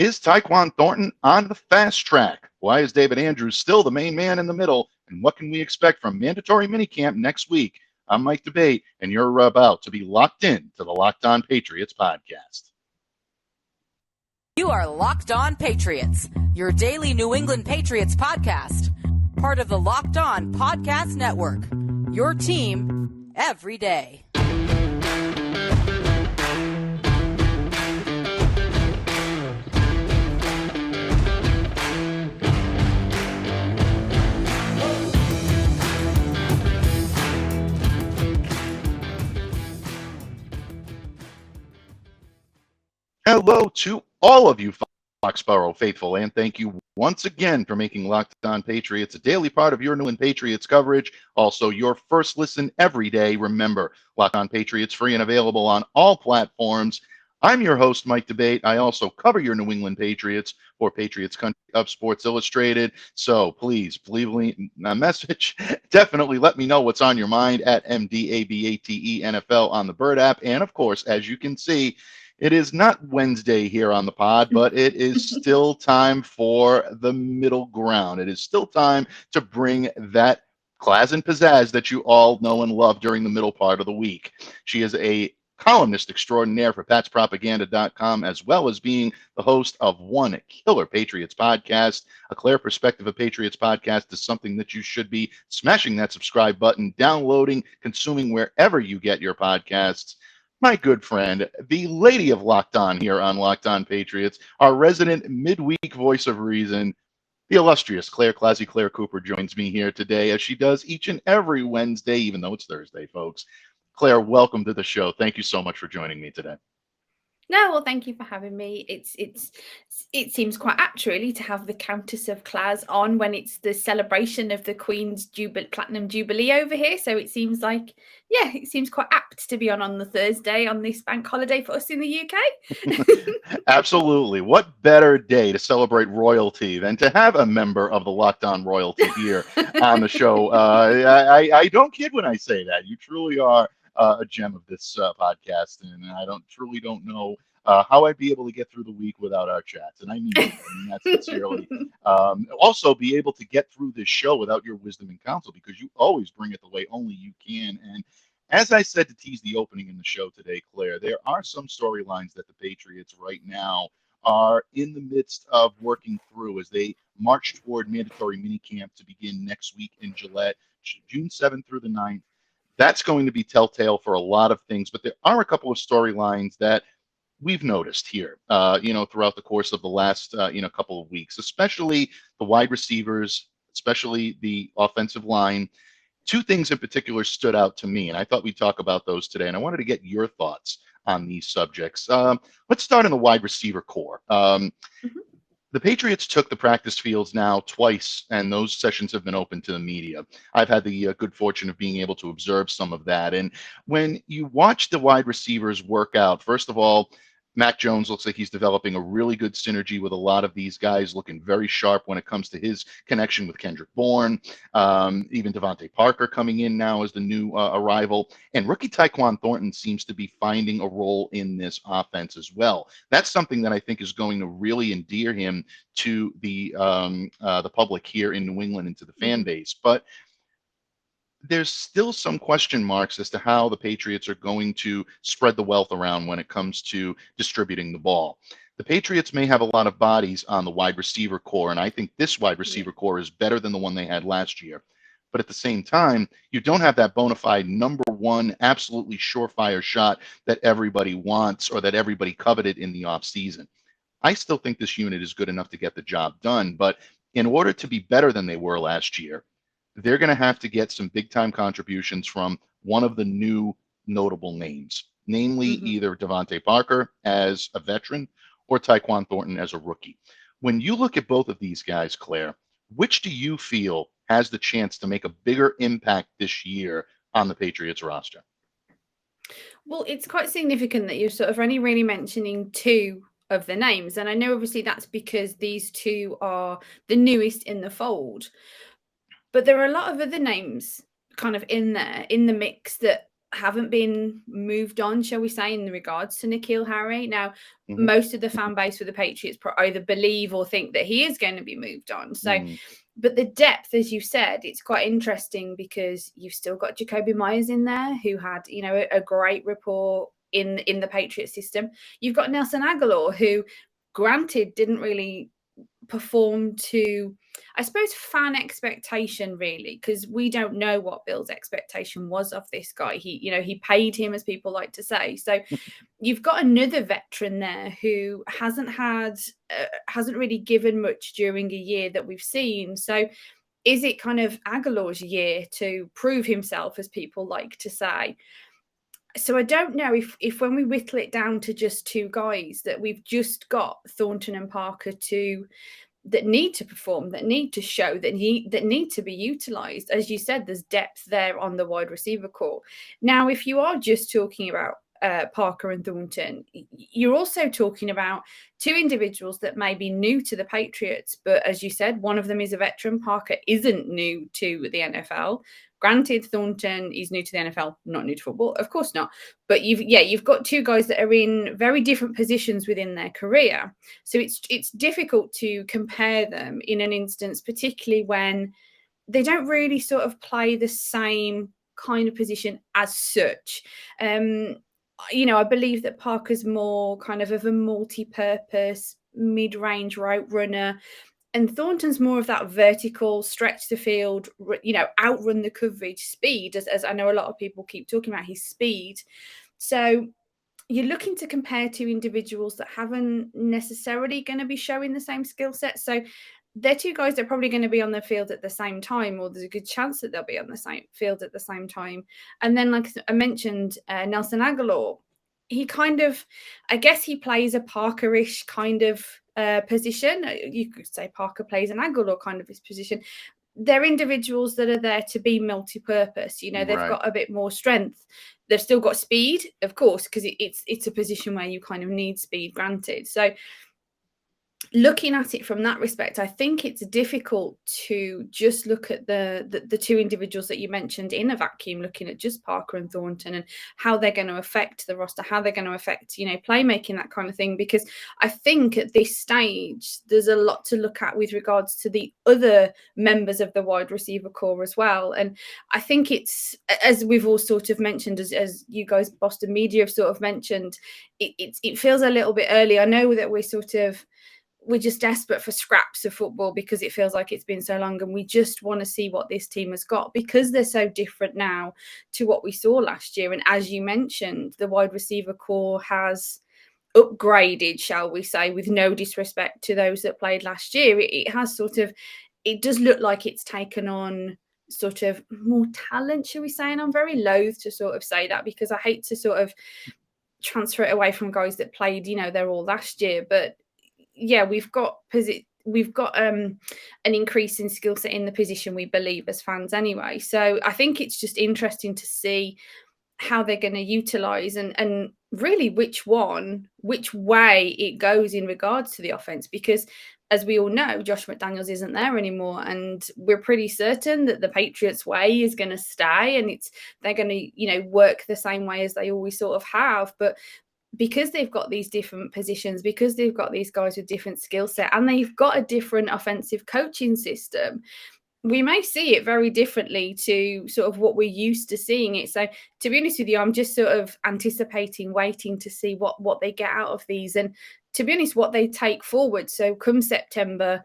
Is Tyquan Thornton on the fast track? Why is David Andrews still the main man in the middle? And what can we expect from mandatory minicamp next week? I'm Mike Debate, and you're about to be locked in to the Locked On Patriots podcast. You are Locked On Patriots, your daily New England Patriots podcast. Part of the Locked On Podcast Network, your team every day. Hello to all of you Foxborough faithful, and thank you once again for making Locked On Patriots a daily part of your New England Patriots coverage. Also, your first listen every day. Remember, Locked On Patriots free and available on all platforms. I'm your host, Mike Debate. I also cover your New England Patriots for Patriots Country of Sports Illustrated. So please leave a message. Definitely let me know what's on your mind at MDABATE NFL on the Bird app. And of course, as you can see, it is not Wednesday here on the pod, but it is still time for the middle ground. It is still time to bring that class and pizzazz that you all know and love during the middle part of the week. She is a columnist extraordinaire for patspropaganda.com, as well as being the host of one killer Patriots podcast. A Clare Perspective of Patriots podcast is something that you should be smashing that subscribe button, downloading, consuming wherever you get your podcasts. My good friend, the lady of Locked On here on Locked On Patriots, our resident midweek voice of reason, the illustrious Clare ClazzyClare Cooper joins me here today, as she does each and every Wednesday, even though it's Thursday, folks. Claire, welcome to the show. Thank you so much for joining me today. No, well, thank you for having me. It seems quite apt, really, to have the Countess of Claz on when it's the celebration of the Queen's Platinum Jubilee over here. So it seems quite apt to be on the Thursday on this bank holiday for us in the UK. Absolutely. What better day to celebrate royalty than to have a member of the Locked On royalty here on the show? I don't kid when I say that. You truly are a gem of this podcast, and I truly don't know how I'd be able to get through the week without our chats, and I mean that sincerely. Also, be able to get through this show without your wisdom and counsel, because you always bring it the way only you can. And as I said to tease the opening in the show today, Claire, there are some storylines that the Patriots right now are in the midst of working through as they march toward mandatory minicamp to begin next week in Gillette, June 7th through the 9th. That's going to be telltale for a lot of things, but there are a couple of storylines that we've noticed here, throughout the course of the last, couple of weeks, especially the wide receivers, especially the offensive line. Two things in particular stood out to me, and I thought we'd talk about those today, and I wanted to get your thoughts on these subjects. Let's start in the wide receiver core. The Patriots took the practice fields now twice, and those sessions have been open to the media. I've had the good fortune of being able to observe some of that. And when you watch the wide receivers work out, first of all, Mac Jones looks like he's developing a really good synergy with a lot of these guys, looking very sharp when it comes to his connection with Kendrick Bourne. Even DeVante Parker coming in now as the new arrival. And rookie Tyquan Thornton seems to be finding a role in this offense as well. That's something that I think is going to really endear him to the public here in New England and to the fan base. But there's still some question marks as to how the Patriots are going to spread the wealth around when it comes to distributing the ball. The Patriots may have a lot of bodies on the wide receiver core, and I think this wide receiver core is better than the one they had last year. But at the same time, you don't have that bona fide number one, absolutely surefire shot that everybody wants or that everybody coveted in the offseason. I still think this unit is good enough to get the job done, but in order to be better than they were last year, they're going to have to get some big-time contributions from one of the new notable names, namely either DeVante Parker as a veteran or Tyquan Thornton as a rookie. When you look at both of these guys, Claire, which do you feel has the chance to make a bigger impact this year on the Patriots roster? Well, it's quite significant that you're sort of only really mentioning two of the names. And I know obviously that's because these two are the newest in the fold. But there are a lot of other names kind of in there, in the mix, that haven't been moved on, shall we say, in regards to N'Keal Harry. Now, Mm-hmm. most of the fan base for the Patriots either believe or think that he is going to be moved on. So, but the depth, as you said, it's quite interesting because you've still got Jacoby Myers in there, who had, you know, a great rapport in the Patriots system. You've got Nelson Aguilar, who, granted, didn't really perform to, I suppose, fan expectation, really, because we don't know what Bill's expectation was of this guy. He paid him, as people like to say. So you've got another veteran there who hasn't really given much during a year that we've seen. So is it kind of Aguilar's year to prove himself, as people like to say? So I don't know if when we whittle it down to just two guys, that we've just got Thornton and Parker that need to perform, that need to show, that need to be utilised. As you said, there's depth there on the wide receiver core. Now, if you are just talking about Parker and Thornton, you're also talking about two individuals that may be new to the Patriots, but as you said, one of them is a veteran. Parker isn't new to the NFL. Granted, Thornton is new to the NFL, not new to football, of course not. But you've got two guys that are in very different positions within their career. So it's difficult to compare them in an instance, particularly when they don't really sort of play the same kind of position as such. I believe that Parker's more kind of a multi-purpose mid-range route runner, and Thornton's more of that vertical, stretch the field, outrun the coverage speed, as I know a lot of people keep talking about his speed. So you're looking to compare two individuals that haven't necessarily going to be showing the same skill set. So they're two guys that are probably going to be on the field at the same time, or there's a good chance that they'll be on the same field at the same time. And then, like I mentioned, Nelson Aguilar, he kind of, I guess he plays a Parker-ish kind of position. You could say Parker plays an Aguilar kind of his position. They're individuals that are there to be multi-purpose. They've got a bit more strength. They've still got speed, of course, because it's a position where you kind of need speed, granted. So looking at it from that respect, I think it's difficult to just look at the two individuals that you mentioned in a vacuum, looking at just Parker and Thornton and how they're going to affect the roster, how they're going to affect, playmaking, that kind of thing. Because I think at this stage, there's a lot to look at with regards to the other members of the wide receiver core as well. And I think it's, as we've all sort of mentioned, as you guys, Boston media, have sort of mentioned, it feels a little bit early. I know that we're just desperate for scraps of football because it feels like it's been so long, and we just want to see what this team has got, because they're so different now to what we saw last year. And as you mentioned, the wide receiver core has upgraded, shall we say, with no disrespect to those that played last year. It has it does look like it's taken on sort of more talent, shall we say. And I'm very loath to sort of say that, because I hate to sort of transfer it away from guys that played, they're all last year. But yeah, we've got an increase in skill set in the position, we believe, as fans anyway. So I think it's just interesting to see how they're going to utilize and really which way it goes in regards to the offense, because as we all know, Josh McDaniels isn't there anymore, and we're pretty certain that the Patriots way is going to stay, and they're going to work the same way as they always sort of have. But because they've got these different positions, because they've got these guys with different skill set, and they've got a different offensive coaching system, we may see it very differently to sort of what we're used to seeing it. So to be honest with you, I'm just sort of anticipating, waiting to see what they get out of these, and to be honest, what they take forward. So come September,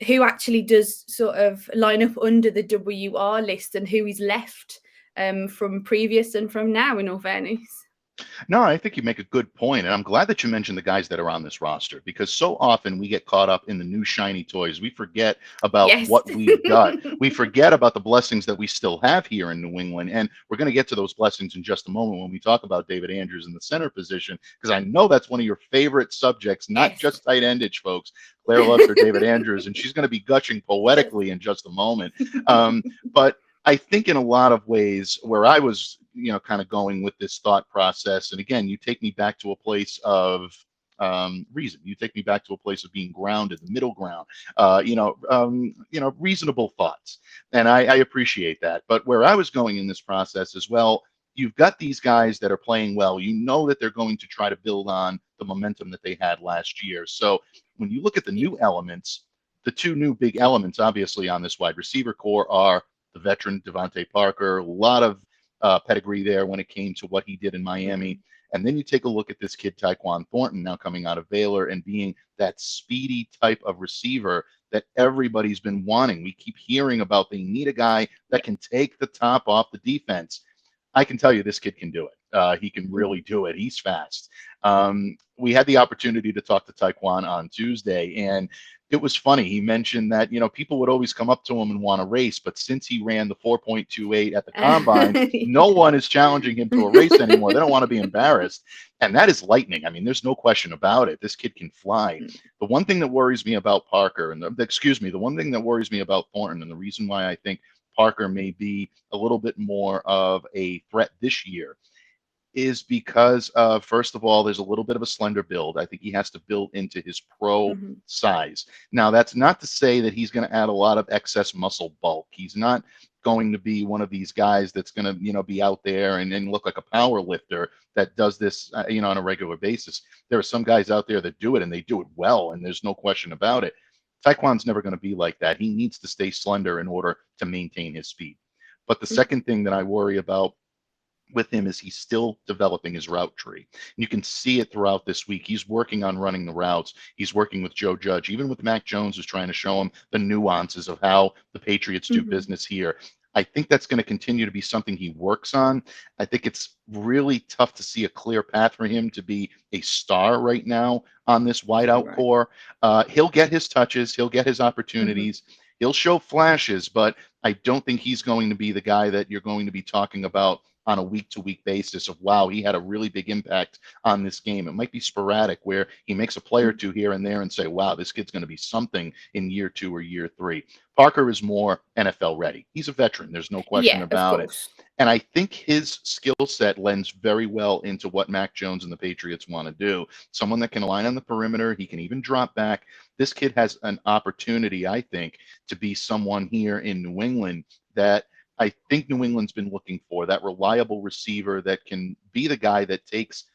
who actually does sort of line up under the WR list, and who is left from previous and from now, in all fairness. No, I think you make a good point, and I'm glad that you mentioned the guys that are on this roster, because so often we get caught up in the new shiny toys. We forget about what we've got. We forget about the blessings that we still have here in New England, and we're going to get to those blessings in just a moment when we talk about David Andrews in the center position, because I know that's one of your favorite subjects, not just tight endage, folks. Claire loves her David Andrews, and she's going to be gushing poetically in just a moment. But I think in a lot of ways where I was, kind of going with this thought process, and again, you take me back to a place of reason. You take me back to a place of being grounded, the middle ground, reasonable thoughts. And I appreciate that. But where I was going in this process as well, you've got these guys that are playing well. You know that they're going to try to build on the momentum that they had last year. So when you look at the new elements, the two new big elements, obviously, on this wide receiver core are the veteran DeVante Parker, a lot of pedigree there when it came to what he did in Miami. And then you take a look at this kid, Tyquan Thornton, now coming out of Baylor and being that speedy type of receiver that everybody's been wanting. We keep hearing about they need a guy that can take the top off the defense. I can tell you this kid can do it. He can really do it. He's fast. We had the opportunity to talk to Tyquan on Tuesday, and it was funny. He mentioned that, people would always come up to him and want to race, but since he ran the 4.28 at the combine, no one is challenging him to a race anymore. They don't want to be embarrassed. And that is lightning. I mean, there's no question about it. This kid can fly. The one thing that worries me about Parker, the one thing that worries me about Thornton, and the reason why I think Parker may be a little bit more of a threat this year, is because, first of all, there's a little bit of a slender build. I think he has to build into his pro size. Now, that's not to say that he's going to add a lot of excess muscle bulk. He's not going to be one of these guys that's going to, be out there and look like a power lifter that does this, on a regular basis. There are some guys out there that do it, and they do it well, and there's no question about it. Tyquan's never going to be like that. He needs to stay slender in order to maintain his speed. But the second thing that I worry about with him is he's still developing his route tree. You can see it throughout this week. He's working on running the routes. He's working with Joe Judge, even with Mac Jones, who's trying to show him the nuances of how the Patriots do business here. I think that's going to continue to be something he works on. I think it's really tough to see a clear path for him to be a star right now on this wideout core. He'll get his touches. He'll get his opportunities. He'll show flashes, but I don't think he's going to be the guy that you're going to be talking about on a week-to-week basis of, wow, he had a really big impact on this game. It might be sporadic where he makes a play or two here and there and say, wow, this kid's going to be something in year 2 or year 3. Parker is more NFL ready. He's a veteran. There's no question about it. And I think his skill set lends very well into what Mac Jones and the Patriots want to do. Someone that can line on the perimeter. He can even drop back. This kid has an opportunity, I think, to be someone here in New England that I think New England's been looking for, that reliable receiver that can be the guy that takes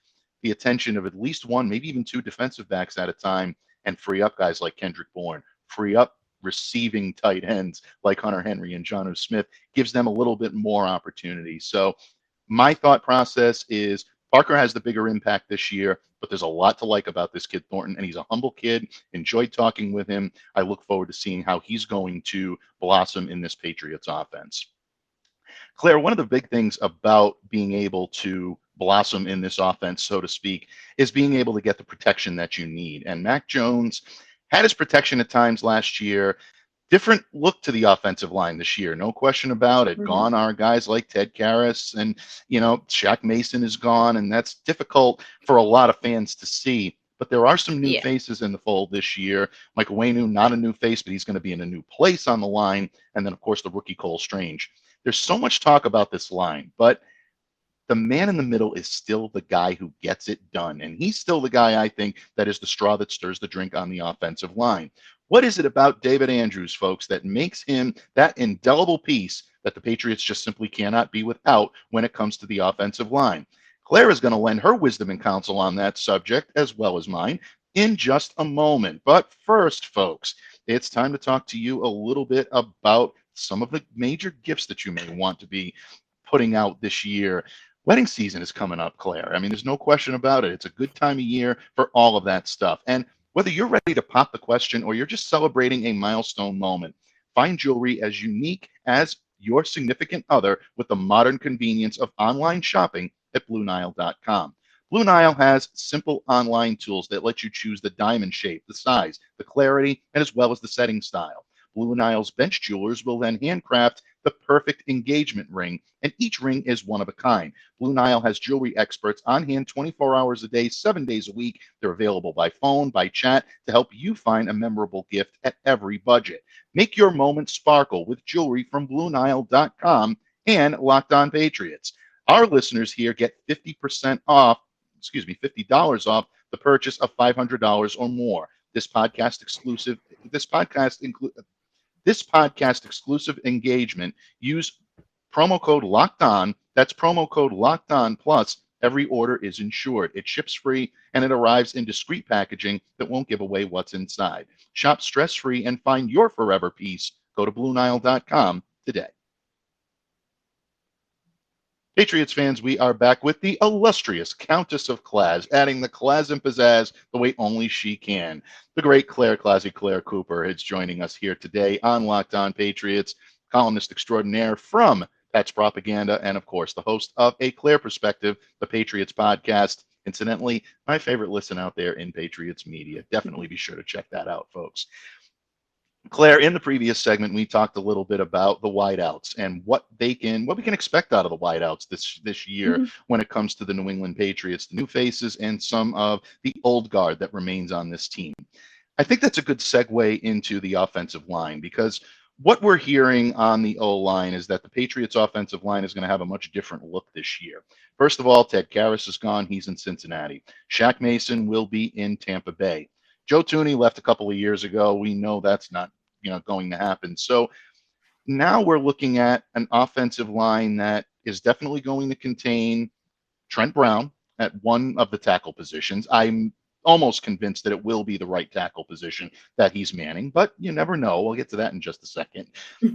the attention of at least one, maybe even 2 defensive backs at a time and free up guys like Kendrick Bourne, free up receiving tight ends like Hunter Henry and Jonnu Smith, gives them a little bit more opportunity. So my thought process is Parker has the bigger impact this year, but there's a lot to like about this kid Thornton, and he's a humble kid. Enjoyed talking with him. I look forward to seeing how he's going to blossom in this Patriots offense. Claire, one of the big things about being able to blossom in this offense, so to speak, is being able to get the protection that you need. And Mac Jones had his protection at times last year. Different look to the offensive line this year, no question about it. Gone are guys like Ted Karras, and, Shaq Mason is gone, and that's difficult for a lot of fans to see. But there are some new faces in the fold this year. Mike Waynu, not a new face, but he's going to be in a new place on the line. And then, of course, the rookie Cole Strange. There's so much talk about this line, but the man in the middle is still the guy who gets it done. And he's still the guy, I think, that is the straw that stirs the drink on the offensive line. What is it about David Andrews, folks, that makes him that indelible piece that the Patriots just simply cannot be without when it comes to the offensive line? Claire is going to lend her wisdom and counsel on that subject, as well as mine, in just a moment. But first, folks, it's time to talk to you a little bit about some of the major gifts that you may want to be putting out this year. Wedding season is coming up, Claire. I mean, there's no question about it. It's a good time of year for all of that stuff. And whether you're ready to pop the question or you're just celebrating a milestone moment, find jewelry as unique as your significant other with the modern convenience of online shopping at BlueNile.com. Blue Nile has simple online tools that let you choose the diamond shape, the size, the clarity, and as well as the setting style. Blue Nile's bench jewelers will then handcraft the perfect engagement ring, and each ring is one of a kind. Blue Nile has jewelry experts on hand 24 hours a day, 7 days a week. They're available by phone, by chat, to help you find a memorable gift at every budget. Make your moment sparkle with jewelry from BlueNile.com and Locked On Patriots. Our listeners here get $50 off the purchase of $500 or more. This podcast exclusive engagement, use promo code Locked On. That's promo code LOCKEDON Plus. Every order is insured. It ships free and it arrives in discreet packaging that won't give away what's inside. Shop stress-free and find your forever peace. Go to BlueNile.com today. Patriots fans, we are back with the illustrious Countess of Claz, adding the class and pizzazz the way only she can. The great Clare ClazzyClare Cooper is joining us here today on Locked On Patriots, columnist extraordinaire from Pat's Propaganda, and of course, the host of A Clare Perspective, the Patriots podcast. Incidentally, my favorite listen out there in Patriots media. Definitely be sure to check that out, folks. Claire, in the previous segment, we talked a little bit about the wideouts and what we can expect out of the wideouts this year when it comes to the New England Patriots, the new faces, and some of the old guard that remains on this team. I think that's a good segue into the offensive line, because what we're hearing on the O-line is that the Patriots offensive line is going to have a much different look this year. First of all, Ted Karras is gone. He's in Cincinnati. Shaq Mason will be in Tampa Bay. Joe Thuney left a couple of years ago. We know that's not going to happen. So now we're looking at an offensive line that is definitely going to contain Trent Brown at one of the tackle positions. I'm almost convinced that it will be the right tackle position that he's manning, but you never know. We'll get to that in just a second.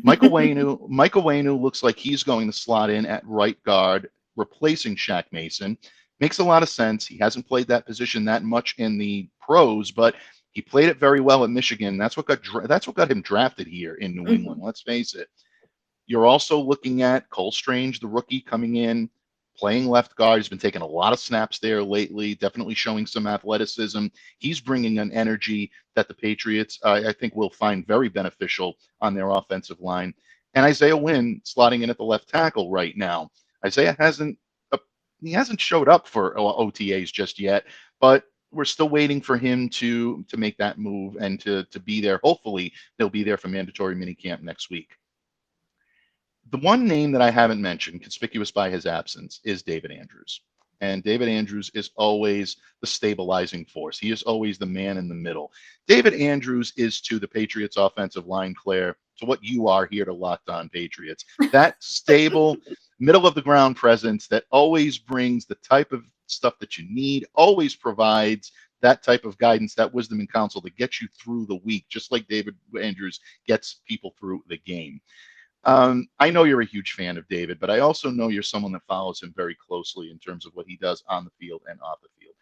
Michael Wainu looks like he's going to slot in at right guard, replacing Shaq Mason. Makes a lot of sense. He hasn't played that position that much in the pros, but he played it very well at Michigan. That's what got him drafted here in New England. Let's face it. You're also looking at Cole Strange, the rookie, coming in, playing left guard. He's been taking a lot of snaps there lately, definitely showing some athleticism. He's bringing an energy that the Patriots, I think, will find very beneficial on their offensive line. And Isaiah Wynn slotting in at the left tackle right now. Isaiah hasn't showed up for OTAs just yet, but we're still waiting for him to make that move and to be there. Hopefully, they'll be there for mandatory minicamp next week. The one name that I haven't mentioned, conspicuous by his absence, is David Andrews. And David Andrews is always the stabilizing force. He is always the man in the middle. David Andrews is to the Patriots offensive line, Claire, to what you are here to Locked On Patriots. That stable, middle of the ground presence that always brings the type of stuff that you need, always provides that type of guidance, that wisdom and counsel that gets you through the week, just like David Andrews gets people through the game. I know you're a huge fan of David, but I also know you're someone that follows him very closely in terms of what he does on the field and off the field.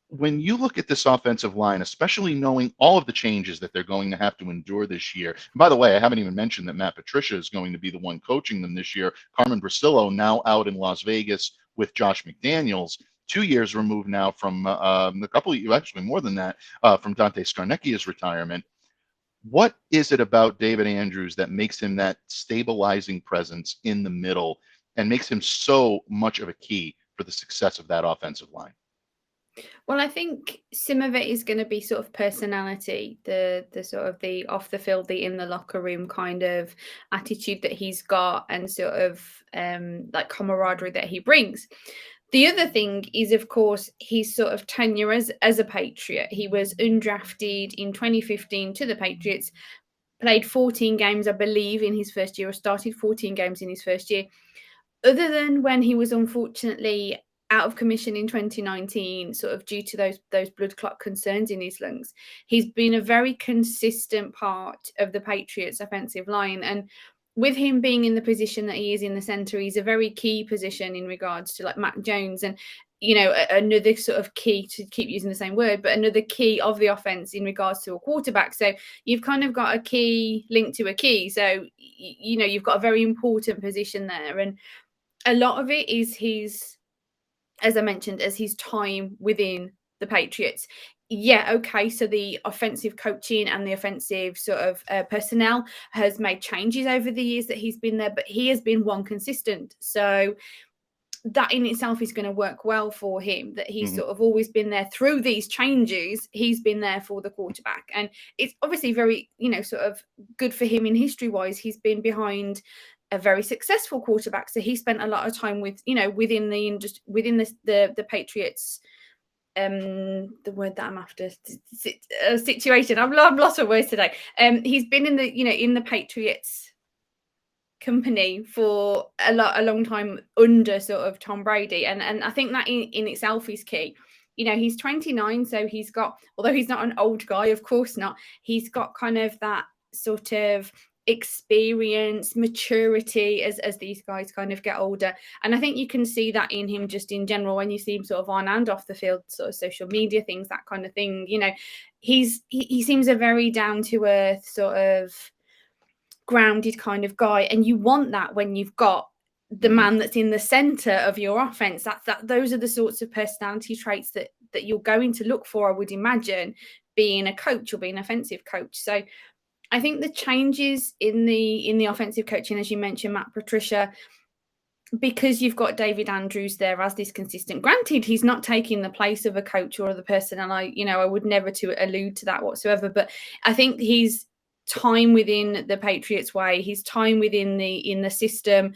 When you look at this offensive line, especially knowing all of the changes that they're going to have to endure this year, and by the way, I haven't even mentioned that Matt Patricia is going to be the one coaching them this year. Carmen Brasillo now out in Las Vegas with Josh McDaniels, 2 years removed now from actually more than that, from Dante Scarnecchia's retirement. What is it about David Andrews that makes him that stabilizing presence in the middle and makes him so much of a key for the success of that offensive line? Well, I think some of it is going to be sort of personality, the sort of the off the field, the in the locker room kind of attitude that he's got, and sort of like camaraderie that he brings. The other thing is, of course, his sort of tenure as a Patriot. He was undrafted in 2015 to the Patriots, played 14 games, I believe, in his first year, or started 14 games in his first year. Other than when he was unfortunately out of commission in 2019, sort of due to those blood clot concerns in his lungs, he's been a very consistent part of the Patriots offensive line. And with him being in the position that he is in the center, he's a very key position in regards to like Mac Jones and, another sort of key, to keep using the same word, but another key of the offense in regards to a quarterback. So you've kind of got a key linked to a key. So, you've got a very important position there. And a lot of it is his, as I mentioned, as his time within the Patriots. Yeah, okay, so the offensive coaching and the offensive sort of personnel has made changes over the years that he's been there, but he has been one consistent. So that in itself is going to work well for him, that he's sort of always been there through these changes. He's been there for the quarterback. And it's obviously very, sort of good for him in history-wise. He's been behind a very successful quarterback. So he spent a lot of time with, within the industry, within the Patriots, the word that I'm after, situation. I've lost my words today. He's been in the, in the Patriots company for a long time under sort of Tom Brady, and I think that in itself is key. You know, he's 29, so he's got, although he's not an old guy, of course not, he's got kind of that sort of experience, maturity as these guys kind of get older. And I think you can see that in him just in general when you see him sort of on and off the field, sort of social media things, that kind of thing. You know, he seems a very down to earth, sort of grounded kind of guy, and you want that when you've got the man that's in the center of your offense. That those are the sorts of personality traits that you're going to look for, I would imagine, being a coach or being an offensive coach. So I think the changes in the offensive coaching, as you mentioned, Matt Patricia, because you've got David Andrews there as this consistent. Granted, he's not taking the place of a coach or other person, and I would never to allude to that whatsoever. But I think he's time within the Patriots way, his time within the system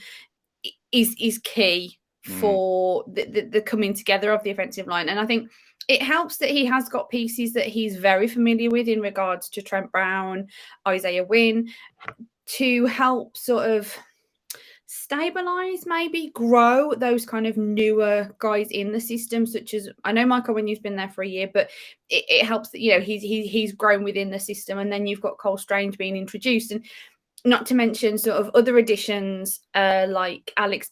is key for the coming together of the offensive line. And I think it helps that he has got pieces that he's very familiar with in regards to Trent Brown, Isaiah Wynn, to help sort of stabilize, maybe grow those kind of newer guys in the system, such as, I know Michael Winyu's been there for a year, but it helps that, you know, he's grown within the system. And then you've got Cole Strange being introduced, and not to mention sort of other additions like Alex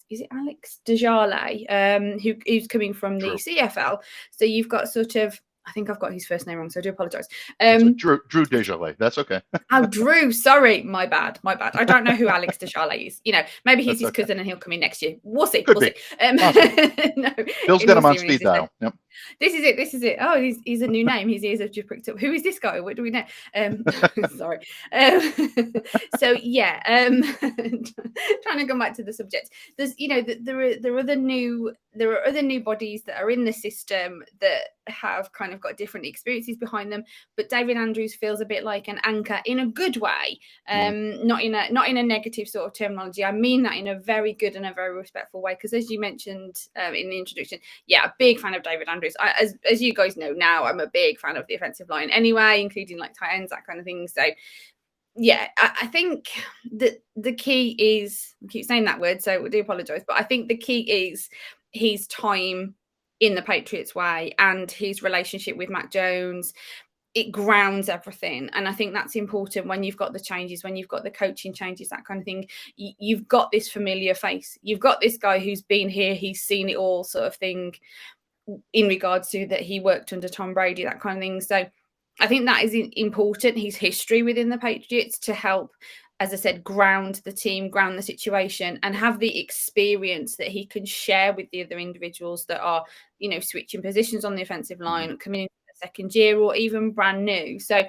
Desjardins, who's coming from the CFL. So you've got sort of, I think I've got his first name wrong, so I do apologize. Drew Desjardins. That's okay. Oh, Drew. Sorry, my bad. I don't know who Alex Desjardins is. You know, maybe he's his cousin and he'll come in next year. We'll see. Awesome. No, Bill's got him on speed dial. Yep. This is it. Oh, he's a new name. His ears have just pricked up. Who is this guy? What do we know? Sorry. So yeah, trying to come back to the subject. There's, you know, there are other new bodies that are in the system that have kind of got different experiences behind them. But David Andrews feels a bit like an anchor in a good way, not in a negative sort of terminology. I mean that in a very good and a very respectful way, because as you mentioned in the introduction, yeah, a big fan of David Andrews. As you guys know now, I'm a big fan of the offensive line anyway, including like tight ends, that kind of thing. So yeah, I think that the key is, I keep saying that word, so I do apologize, but I think the key is his time in the Patriots way and his relationship with Mac Jones. It grounds everything. And I think that's important when you've got the changes, when you've got the coaching changes, that kind of thing. You've got this familiar face. You've got this guy who's been here, he's seen it all, sort of thing, in regards to that he worked under Tom Brady, that kind of thing. So I think that is important, his history within the Patriots, to help, as I said, ground the team, ground the situation, and have the experience that he can share with the other individuals that are, you know, switching positions on the offensive line, coming into the second year, or even brand new. So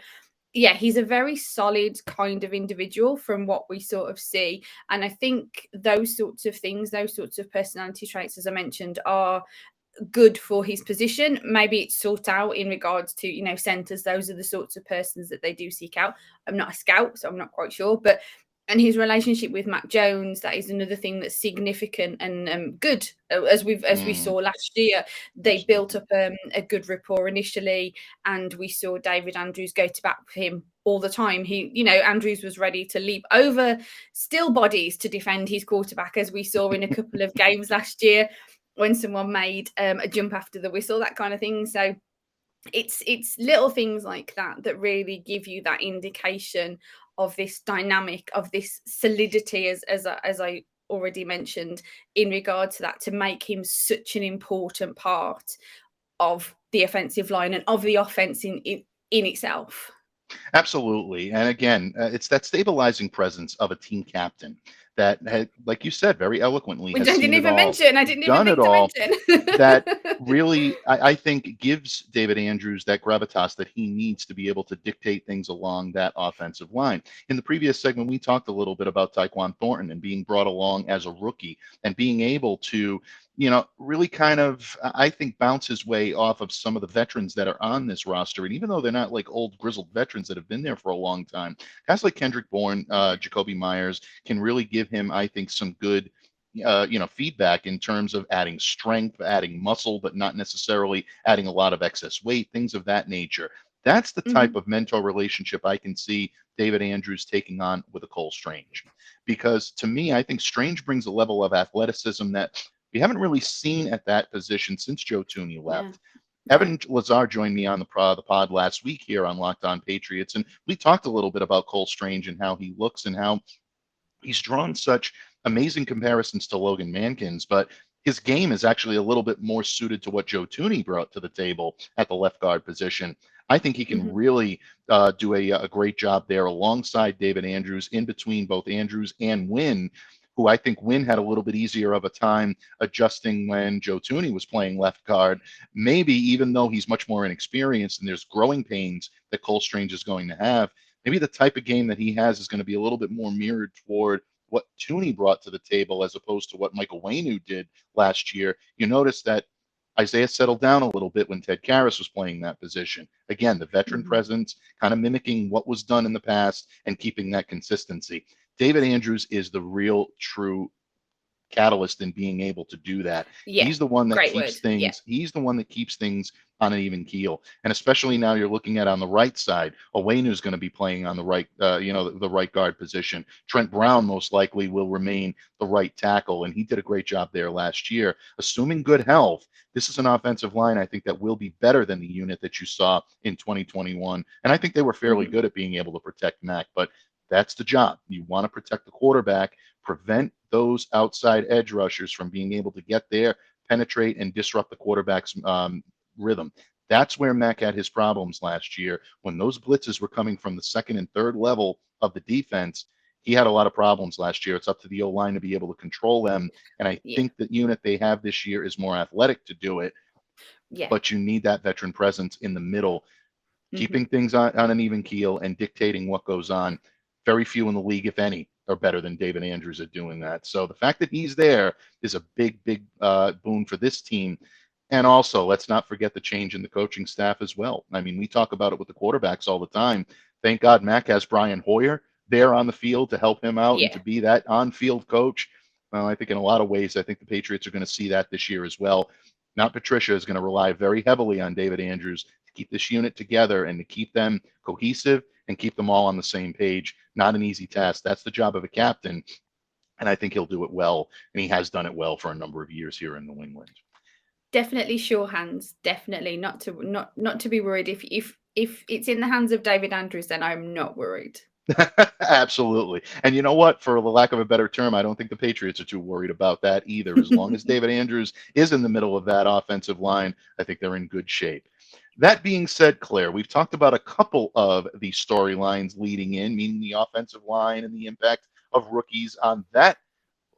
yeah, he's a very solid kind of individual from what we sort of see. And I think those sorts of things, those sorts of personality traits, as I mentioned, are good for his position. Maybe it's sought out in regards to, you know, centers. Those are the sorts of persons that they do seek out. I'm not a scout, so I'm not quite sure, but and his relationship with Mac Jones, that is another thing that's significant and good. As we saw last year, they built up a good rapport initially, and we saw David Andrews go to bat for him all the time. Andrews was ready to leap over still bodies to defend his quarterback, as we saw in a couple of games last year when someone made a jump after the whistle, that kind of thing. So it's little things like that really give you that indication of this dynamic, of this solidity, as I already mentioned, in regard to that, to make him such an important part of the offensive line and of the offense in itself. Absolutely. And again, it's that stabilizing presence of a team captain that had, like you said, very eloquently, Which I didn't even mention. That really, I think, gives David Andrews that gravitas that he needs to be able to dictate things along that offensive line. In the previous segment, we talked a little bit about Tyquan Thornton and being brought along as a rookie and being able to, you know, really kind of, I think, bounce his way off of some of the veterans that are on this roster. And even though they're not like old grizzled veterans that have been there for a long time, guys like Kendrick Bourne, Jacoby Myers can really give him, I think, some good, feedback in terms of adding strength, adding muscle, but not necessarily adding a lot of excess weight, things of that nature. That's the type of mentor relationship I can see David Andrews taking on with a Cole Strange. Because to me, I think Strange brings a level of athleticism that we haven't really seen at that position since Joe Thuney left. Yeah. Evan Lazar joined me on the pod last week here on Locked On Patriots, and we talked a little bit about Cole Strange and how he looks and how he's drawn such amazing comparisons to Logan Mankins, but his game is actually a little bit more suited to what Joe Thuney brought to the table at the left guard position. I think he can really do a great job there alongside David Andrews, in between both Andrews and Wynn, who I think Wynn had a little bit easier of a time adjusting when Joe Thuney was playing left guard. Maybe even though he's much more inexperienced and there's growing pains that Cole Strange is going to have, maybe the type of game that he has is going to be a little bit more mirrored toward what Thuney brought to the table as opposed to what Michael Wainu did last year. You notice that Isaiah settled down a little bit when Ted Karras was playing that position. Again, the veteran presence, kind of mimicking what was done in the past and keeping that consistency. David Andrews is the real true catalyst in being able to do that. Yeah, he's the one that keeps word. things. Yeah. He's the one that keeps things on an even keel. And especially now you're looking at on the right side, Owunu's going to be playing on the right, the right guard position. Trent Brown most likely will remain the right tackle, and he did a great job there last year. Assuming good health, this is an offensive line I think that will be better than the unit that you saw in 2021. And I think they were fairly good at being able to protect Mac, but that's the job. You want to protect the quarterback, prevent those outside edge rushers from being able to get there, penetrate, and disrupt the quarterback's rhythm. That's where Mac had his problems last year. When those blitzes were coming from the second and third level of the defense, he had a lot of problems last year. It's up to the O-line to be able to control them. And I think the unit they have this year is more athletic to do it. Yeah. But you need that veteran presence in the middle, keeping things on an even keel and dictating what goes on. Very few in the league, if any, are better than David Andrews at doing that. So the fact that he's there is a big boon for this team. And also, let's not forget the change in the coaching staff as well. I mean, we talk about it with the quarterbacks all the time. Thank God Mac has Brian Hoyer there on the field to help him out and to be that on-field coach. Well, I think in a lot of ways, I think the Patriots are going to see that this year as well. Matt Patricia is going to rely very heavily on David Andrews to keep this unit together and to keep them cohesive and keep them all on the same page. Not an easy task. That's the job of a captain. And I think he'll do it well. And he has done it well for a number of years here in New England. Definitely sure hands. Definitely not to be worried. If it's in the hands of David Andrews, then I'm not worried. Absolutely. And you know what? For the lack of a better term, I don't think the Patriots are too worried about that either. As long as David Andrews is in the middle of that offensive line, I think they're in good shape. That being said, Claire, we've talked about a couple of the storylines leading in, meaning the offensive line and the impact of rookies on that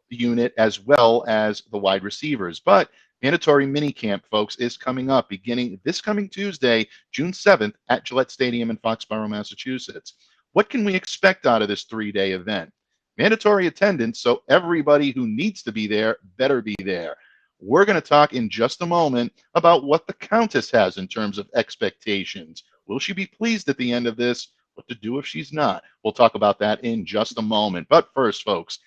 unit, as well as the wide receivers. But mandatory minicamp, folks, is coming up beginning this coming Tuesday, June 7th at Gillette Stadium in Foxborough, Massachusetts. What can we expect out of this 3-day event? Mandatory attendance, so everybody who needs to be there better be there. We're going to talk in just a moment about what the Countess has in terms of expectations. Will she be pleased at the end of this? What to do if she's not? We'll talk about that in just a moment. But first, folks,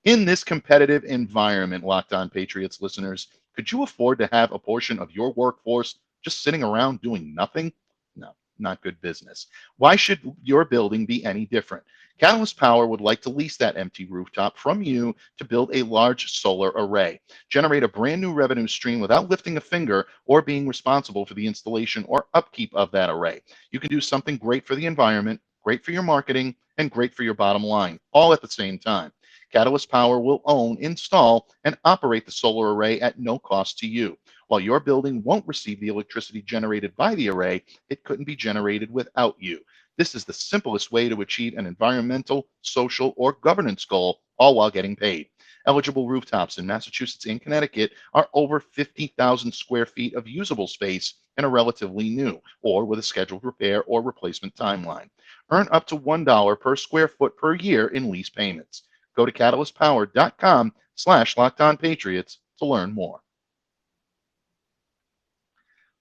in this competitive environment, Locked On Patriots listeners, could you afford to have a portion of your workforce just sitting around doing nothing? No, not good business. Why should your building be any different? Catalyst Power would like to lease that empty rooftop from you to build a large solar array. Generate a brand new revenue stream without lifting a finger or being responsible for the installation or upkeep of that array. You can do something great for the environment, great for your marketing, and great for your bottom line, all at the same time. Catalyst Power will own, install, and operate the solar array at no cost to you. While your building won't receive the electricity generated by the array, it couldn't be generated without you. This is the simplest way to achieve an environmental, social, or governance goal, all while getting paid. Eligible rooftops in Massachusetts and Connecticut are over 50,000 square feet of usable space and are relatively new, or with a scheduled repair or replacement timeline. Earn up to $1 per square foot per year in lease payments. Go to catalystpower.com/LockedOnPatriots to learn more.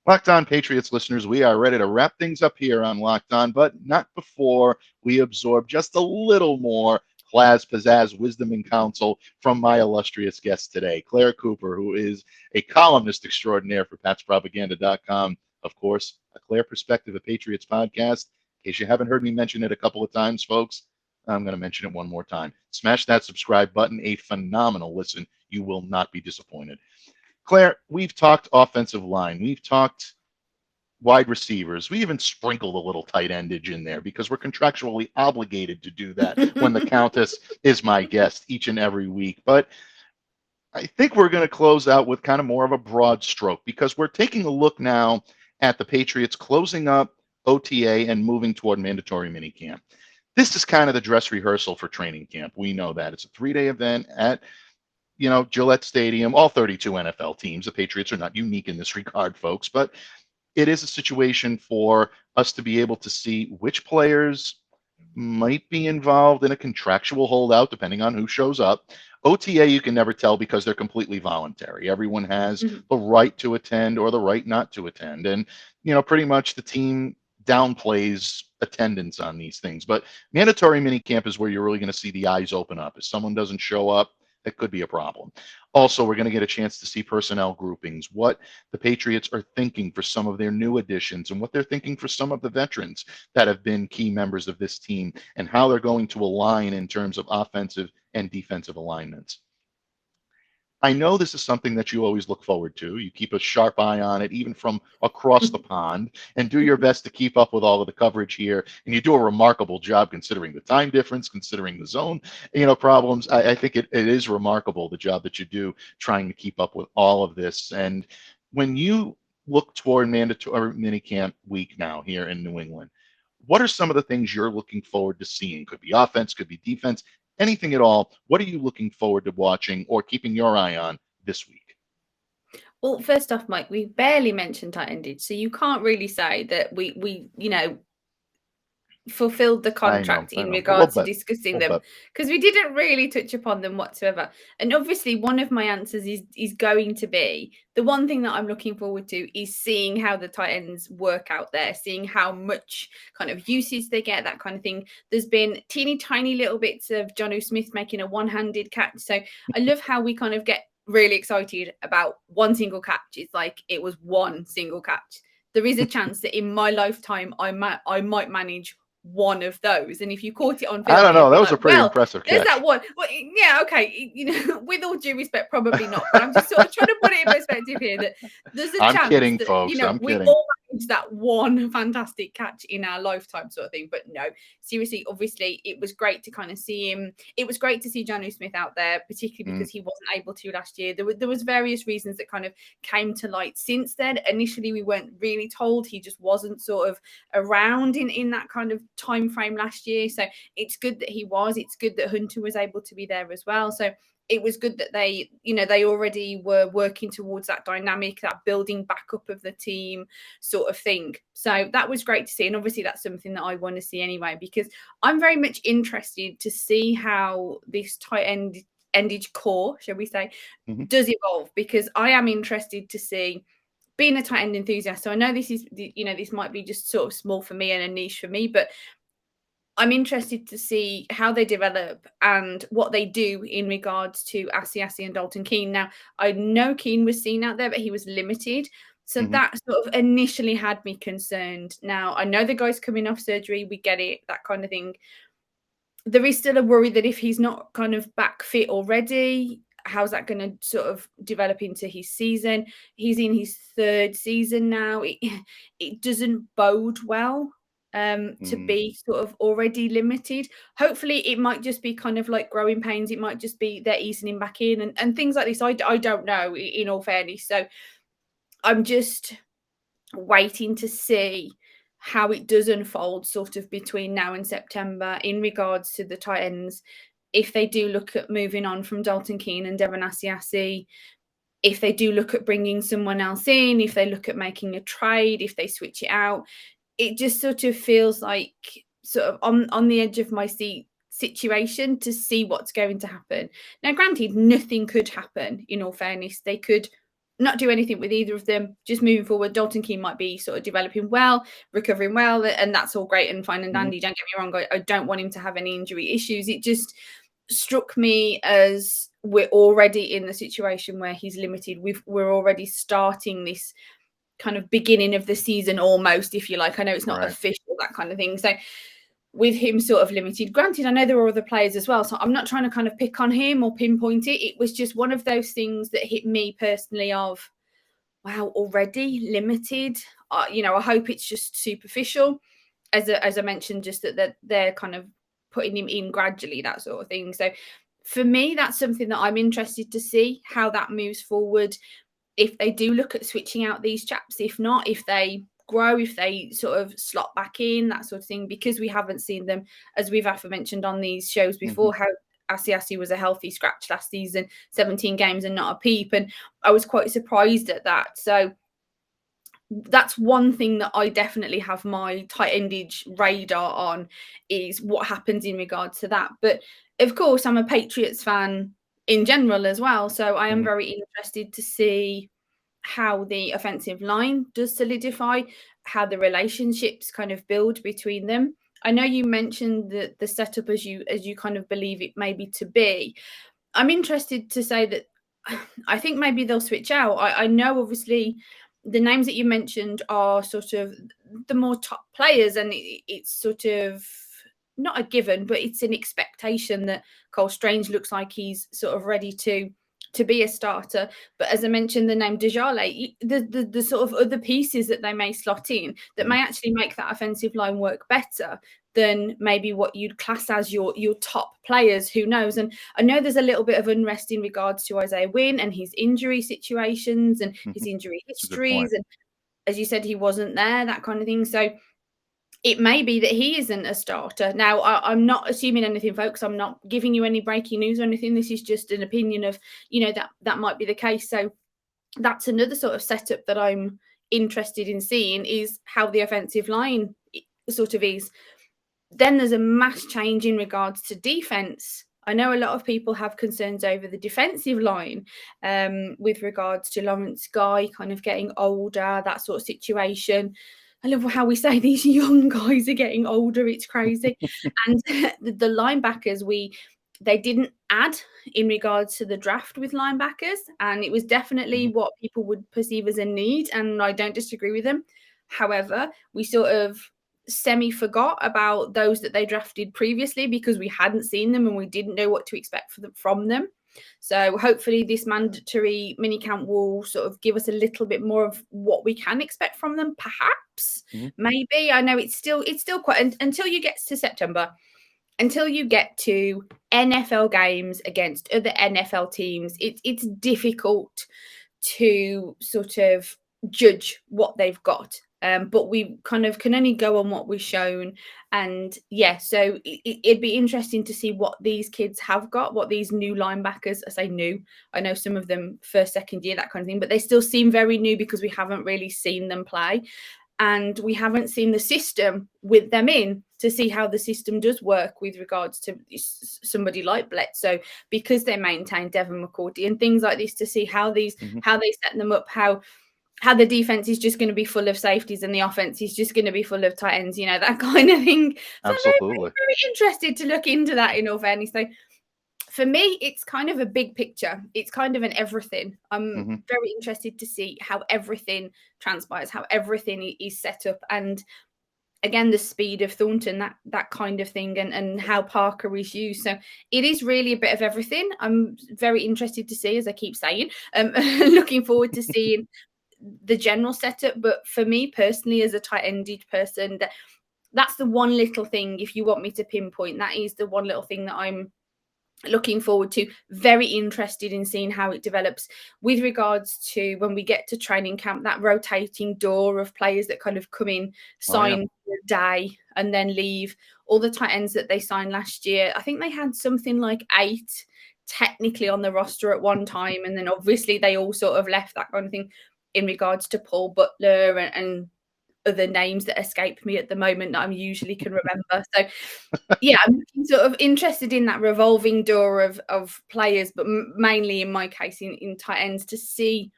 Locked On Patriots listeners, we are ready to wrap things up here on Locked On, but not before we absorb just a little more class, pizzazz, wisdom, and counsel from my illustrious guest today, Clare Cooper, who is a columnist extraordinaire for PatsPropaganda.com, Of course, a Clare Perspective, a Patriots podcast. In case you haven't heard me mention it a couple of times, folks, I'm going to mention it one more time. Smash that subscribe button. A phenomenal listen. You will not be disappointed. Claire, we've talked offensive line. We've talked wide receivers. We even sprinkled a little tight endage in there because we're contractually obligated to do that when the Countess is my guest each and every week. But I think we're going to close out with kind of more of a broad stroke because we're taking a look now at the Patriots closing up OTA and moving toward mandatory minicamp. This is kind of the dress rehearsal for training camp. We know that. It's a 3-day event at Gillette Stadium, all 32 NFL teams. The Patriots are not unique in this regard, folks, but it is a situation for us to be able to see which players might be involved in a contractual holdout, depending on who shows up. OTA, you can never tell because they're completely voluntary. Everyone has the right to attend or the right not to attend. And, pretty much the team downplays attendance on these things. But mandatory minicamp is where you're really going to see the eyes open up. If someone doesn't show up, that could be a problem. Also, we're going to get a chance to see personnel groupings, what the Patriots are thinking for some of their new additions and what they're thinking for some of the veterans that have been key members of this team and how they're going to align in terms of offensive and defensive alignments. I know this is something that you always look forward to. You keep a sharp eye on it, even from across the pond, and do your best to keep up with all of the coverage here. And you do a remarkable job considering the time difference, considering the zone, problems. I think it is remarkable, the job that you do trying to keep up with all of this. And when you look toward mandatory minicamp week now here in New England, what are some of the things you're looking forward to seeing? Could be offense, could be defense. Anything at all. What are you looking forward to watching or keeping your eye on this week? Well, first off, Mike, we barely mentioned tight endage, so you can't really say that we fulfilled the contract in regards to discussing them because we didn't really touch upon them whatsoever. And obviously one of my answers is going to be the one thing that I'm looking forward to is seeing how the tight ends work out there, seeing how much kind of usage they get, that kind of thing. There's been teeny tiny little bits of Jonnu Smith making a one-handed catch, so I love how we kind of get really excited about one single catch. It's like it was one single catch. There is a chance that in my lifetime I might manage one of those, and if you caught it on film, I don't know, that was a pretty impressive catch. There's that one. Well, yeah, okay, with all due respect, probably not, but I'm just sort of trying to put it in perspective here that there's a chance kidding, that, folks. I'm we kidding. all manage that one fantastic catch in our lifetime sort of thing. But no, seriously, obviously it was great to kind of see him. It was great to see Jonnu Smith out there, particularly because he wasn't able to last year. There was various reasons that kind of came to light since then. Initially we weren't really told. He just wasn't sort of around in that kind of time frame last year, so it's good that he was. It's good that Hunter was able to be there as well, so it was good that they already were working towards that dynamic, that building back up of the team sort of thing. So that was great to see, and obviously that's something that I want to see anyway, because I'm very much interested to see how this tight endage core, shall we say, does evolve, because I am interested to see, being a tight end enthusiast, so I know this is, this might be just sort of small for me and a niche for me, but I'm interested to see how they develop and what they do in regards to Asiasi and Dalton Keene. Now, I know Keene was seen out there, but he was limited. So that sort of initially had me concerned. Now, I know the guy's coming off surgery. We get it, that kind of thing. There is still a worry that if he's not kind of back fit already, how's that going to sort of develop into his season? He's in his third season now. It doesn't bode well to be sort of already limited. Hopefully it might just be kind of like growing pains. It might just be they're easing him back in and things like this. I don't know, in all fairness. So I'm just waiting to see how it does unfold sort of between now and September in regards to the tight ends. If they do look at moving on from Dalton Keene and Devon Asiasi, if they do look at bringing someone else in, if they look at making a trade, if they switch it out, it just sort of feels like sort of on the edge of my seat situation to see what's going to happen. Now, granted, nothing could happen, in all fairness. They could not do anything with either of them. Just moving forward, Dalton Keene might be sort of developing well, recovering well, and that's all great and fine and dandy. Don't get me wrong, I don't want him to have any injury issues. It just struck me as we're already in the situation where he's limited. We're already starting this kind of beginning of the season almost, if you like. I know it's not Right. official, that kind of thing. So with him sort of limited, granted, I know there were other players as well, so I'm not trying to kind of pick on him or pinpoint it. It was just one of those things that hit me personally of, wow, already limited. I hope it's just superficial. As I mentioned, just that they're kind of putting him in gradually, that sort of thing. So for me, that's something that I'm interested to see how that moves forward. If they do look at switching out these chaps, if not, if they grow, if they sort of slot back in, that sort of thing, because we haven't seen them, as we've mentioned on these shows before, how Asiasi was a healthy scratch last season, 17 games and not a peep. And I was quite surprised at that. So that's one thing that I definitely have my tight endage radar on, is what happens in regards to that. But of course, I'm a Patriots fan in general as well. So I am very interested to see how the offensive line does solidify, how the relationships kind of build between them. I know you mentioned the setup as you kind of believe it maybe to be. I'm interested to say that I think maybe they'll switch out. I know obviously the names that you mentioned are sort of the more top players, and it's sort of not a given, but it's an expectation that Cole Strange looks like he's sort of ready to be a starter. But as I mentioned, the name Dejale, the sort of other pieces that they may slot in that may actually make that offensive line work better than maybe what you'd class as your top players. Who knows? And I know there's a little bit of unrest in regards to Isaiah Wynn and his injury situations and his injury histories. And as you said, he wasn't there, that kind of thing. So it may be that he isn't a starter. Now, I'm not assuming anything, folks. I'm not giving you any breaking news or anything. This is just an opinion of, that might be the case. So that's another sort of setup that I'm interested in seeing, is how the offensive line sort of is. Then there's a mass change in regards to defense. I know a lot of people have concerns over the defensive line with regards to Lawrence Guy kind of getting older, that sort of situation. I love how we say these young guys are getting older. It's crazy. And the linebackers, they didn't add in regards to the draft with linebackers. And it was definitely what people would perceive as a need. And I don't disagree with them. However, we sort of semi-forgot about those that they drafted previously because we hadn't seen them and we didn't know what to expect from them. So hopefully this mandatory minicamp will sort of give us a little bit more of what we can expect from them, perhaps. Maybe. I know it's still quite, until you get to September, until you get to NFL games against other NFL teams, it's difficult to sort of judge what they've got. But we kind of can only go on what we're shown. And so it'd be interesting to see what these kids have got, what these new linebackers, I say new, I know some of them first, second year, that kind of thing, but they still seem very new because we haven't really seen them play. And we haven't seen the system with them in to see how the system does work with regards to somebody like Bledsoe, because they maintain Devin McCourty and things like this, to see how how they set them up, how the defense is just going to be full of safeties and the offense is just going to be full of tight ends, that kind of thing. So Absolutely. I'm very interested to look into that, in all fairness. So for me, it's kind of a big picture. It's kind of an everything. I'm very interested to see how everything transpires, how everything is set up. And again, the speed of Thornton, that kind of thing, and how Parker is used. So it is really a bit of everything. I'm very interested to see, as I keep saying, looking forward to seeing the general setup. But for me personally, as a tight-ended person, that's the one little thing, if you want me to pinpoint, that is the one little thing that I'm looking forward to. Very interested in seeing how it develops with regards to when we get to training camp, that rotating door of players that kind of come in, sign for a day and then leave. All the tight ends that they signed last year, I think they had something like 8 technically on the roster at one time, and then obviously they all sort of left, that kind of thing, in regards to Paul Butler and other names that escape me at the moment that I usually can remember. So I'm sort of interested in that revolving door of players, but mainly in my case in tight ends, to see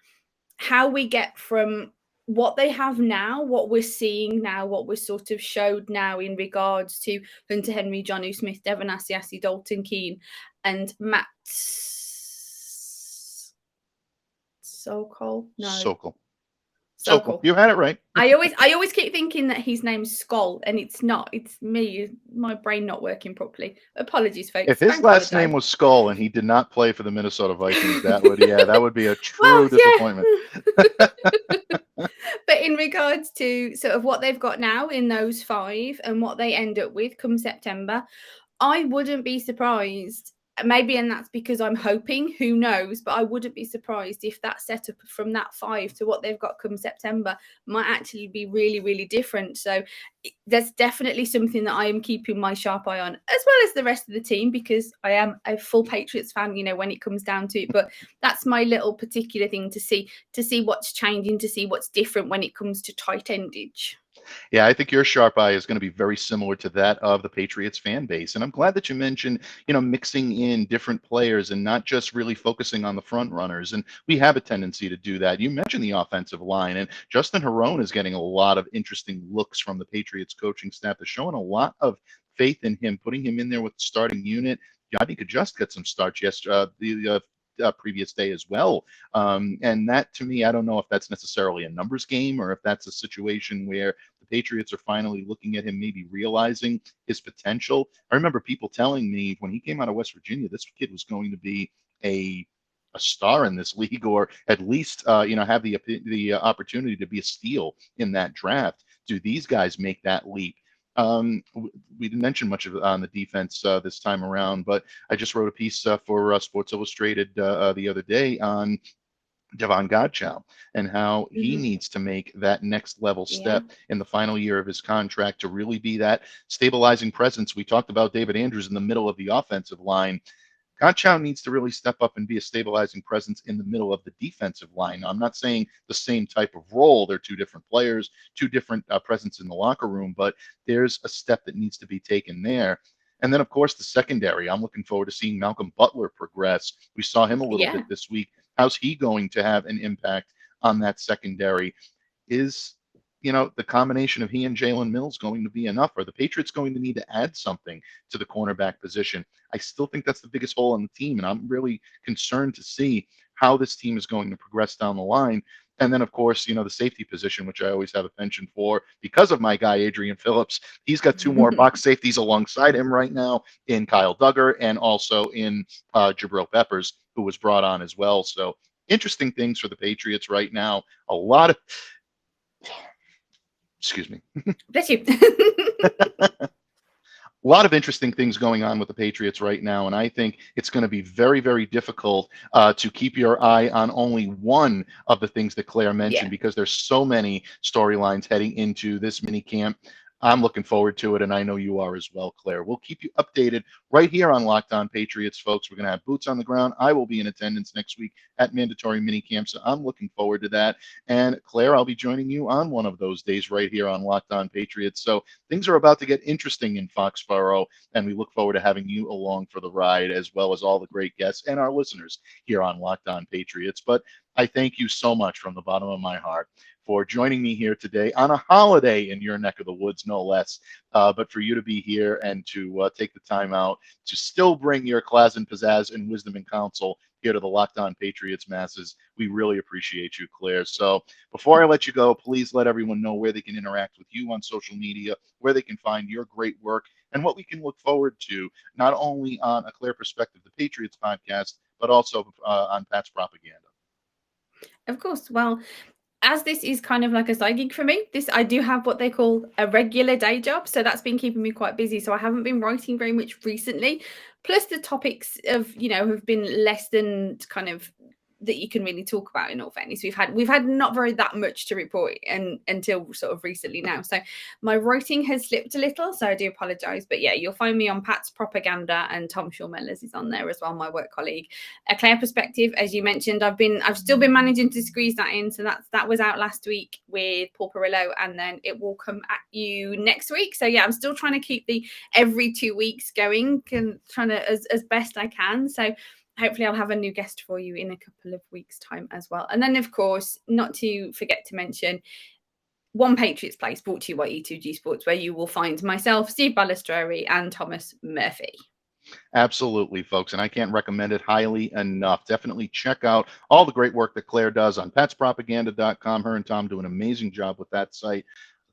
how we get from what they have now, what we're seeing now, what we're sort of showed now in regards to Hunter Henry, Jonnu Smith, Devin Asiasi, Dalton Keene, and Matt Sokol. Sokol. You had it right. I always keep thinking that his name's Skoll, and it's not. It's me, my brain not working properly. Apologies, folks. If his last name was Skull and he did not play for the Minnesota Vikings, that would be a true disappointment. But in regards to sort of what they've got now in those 5 and what they end up with come September, I wouldn't be surprised. Maybe, and that's because I'm hoping, who knows, but I wouldn't be surprised if that setup from that 5 to what they've got come September might actually be really, really different. So that's definitely something that I am keeping my sharp eye on, as well as the rest of the team, because I am a full Patriots fan, when it comes down to it. But that's my little particular thing to see what's changing, to see what's different when it comes to tight endage. Yeah, I think your sharp eye is going to be very similar to that of the Patriots fan base. And I'm glad that you mentioned, mixing in different players and not just really focusing on the front runners. And we have a tendency to do that. You mentioned the offensive line, and Justin Herron is getting a lot of interesting looks from the Patriots coaching staff. They're showing a lot of faith in him, putting him in there with the starting unit. Yadi could just get some starts the previous day as well. And that, to me, I don't know if that's necessarily a numbers game or if that's a situation where the Patriots are finally looking at him, maybe realizing his potential. I remember people telling me when he came out of West Virginia, this kid was going to be a star in this league, or at least have the opportunity to be a steal in that draft. Do these guys make that leap? We didn't mention much of it on the defense this time around, but I just wrote a piece for Sports Illustrated the other day on Devon Godchow and how he needs to make that next level step in the final year of his contract to really be that stabilizing presence. We talked about David Andrews in the middle of the offensive line. Godchow needs to really step up and be a stabilizing presence in the middle of the defensive line. Now, I'm not saying the same type of role. They're two different players, two different presence in the locker room, but there's a step that needs to be taken there. And then, of course, the secondary. I'm looking forward to seeing Malcolm Butler progress. We saw him a little bit this week. How's he going to have an impact on that secondary? Is the combination of he and Jalen Mills going to be enough? Are the Patriots going to need to add something to the cornerback position? I still think that's the biggest hole on the team, and I'm really concerned to see how this team is going to progress down the line. And then, of course, the safety position, which I always have a penchant for because of my guy, Adrian Phillips. He's got 2 more box safeties alongside him right now in Kyle Duggar and also in Jabril Peppers, who was brought on as well. So interesting things for the Patriots right now. A lot of... Excuse me. Bless you. A lot of interesting things going on with the Patriots right now, and I think it's going to be very, very difficult to keep your eye on only one of the things that Claire mentioned because there's so many storylines heading into this mini camp. I'm looking forward to it, and I know you are as well, Claire. We'll keep you updated right here on Locked On Patriots, folks. We're going to have boots on the ground. I will be in attendance next week at mandatory minicamp, so I'm looking forward to that. And, Claire, I'll be joining you on one of those days right here on Locked On Patriots. So things are about to get interesting in Foxborough, and we look forward to having you along for the ride, as well as all the great guests and our listeners here on Locked On Patriots. But I thank you so much from the bottom of my heart for joining me here today on a holiday in your neck of the woods, no less. But for you to be here and to take the time out to still bring your class and pizzazz and wisdom and counsel here to the Locked On Patriots masses, we really appreciate you, Claire. So before I let you go, please let everyone know where they can interact with you on social media, where they can find your great work, and what we can look forward to, not only on A Claire Perspective, the Patriots podcast, but also on Pat's Propaganda. Of course. Well, as this is kind of like a side gig for me, I do have what they call a regular day job. So that's been keeping me quite busy. So I haven't been writing very much recently. Plus the topics have been less than kind of that you can really talk about, in all fairness. We've had not very that much to report until sort of recently now. So my writing has slipped a little, so I do apologize. But yeah, you'll find me on Pat's Propaganda, and Tom Shaw-Mellors is on there as well, my work colleague. A Claire Perspective, as you mentioned, I've still been managing to squeeze that in. So that was out last week with Paul Perillo, and then it will come at you next week. So yeah, I'm still trying to keep the every 2 weeks going and trying to as best I can. So hopefully I'll have a new guest for you in a couple of weeks' time as well. And then, of course, not to forget to mention One Patriots Place, brought to you by E2G Sports, where you will find myself, Steve Balistreri, and Thomas Murphy. Absolutely, folks. And I can't recommend it highly enough. Definitely check out all the great work that Claire does on petspropaganda.com. Her and Tom do an amazing job with that site.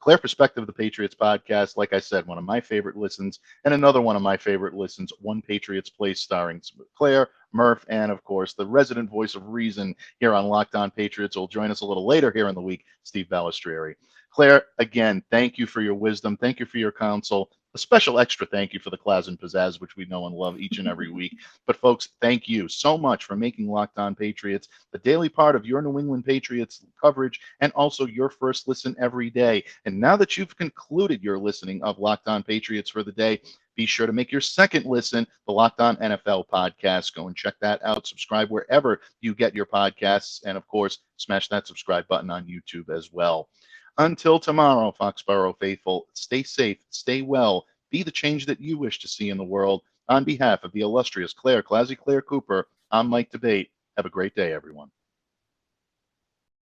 Claire Perspective of the Patriots podcast, like I said, one of my favorite listens, and another one of my favorite listens, One Patriots Place, starring Claire, Murph, and of course, the resident voice of reason here on Locked On Patriots will join us a little later here in the week, Steve Balistrieri. Claire, again, thank you for your wisdom. Thank you for your counsel. A special extra thank you for the class and pizzazz, which we know and love each and every week. But folks, thank you so much for making Locked On Patriots the daily part of your New England Patriots coverage and also your first listen every day. And now that you've concluded your listening of Locked On Patriots for the day, be sure to make your second listen, the Locked On NFL podcast. Go and check that out. Subscribe wherever you get your podcasts. And of course, smash that subscribe button on YouTube as well. Until tomorrow, Foxborough faithful, stay safe, stay well, be the change that you wish to see in the world. On behalf of the illustrious Clare ClazzyClare Cooper, I'm Mike Debate. Have a great day, everyone.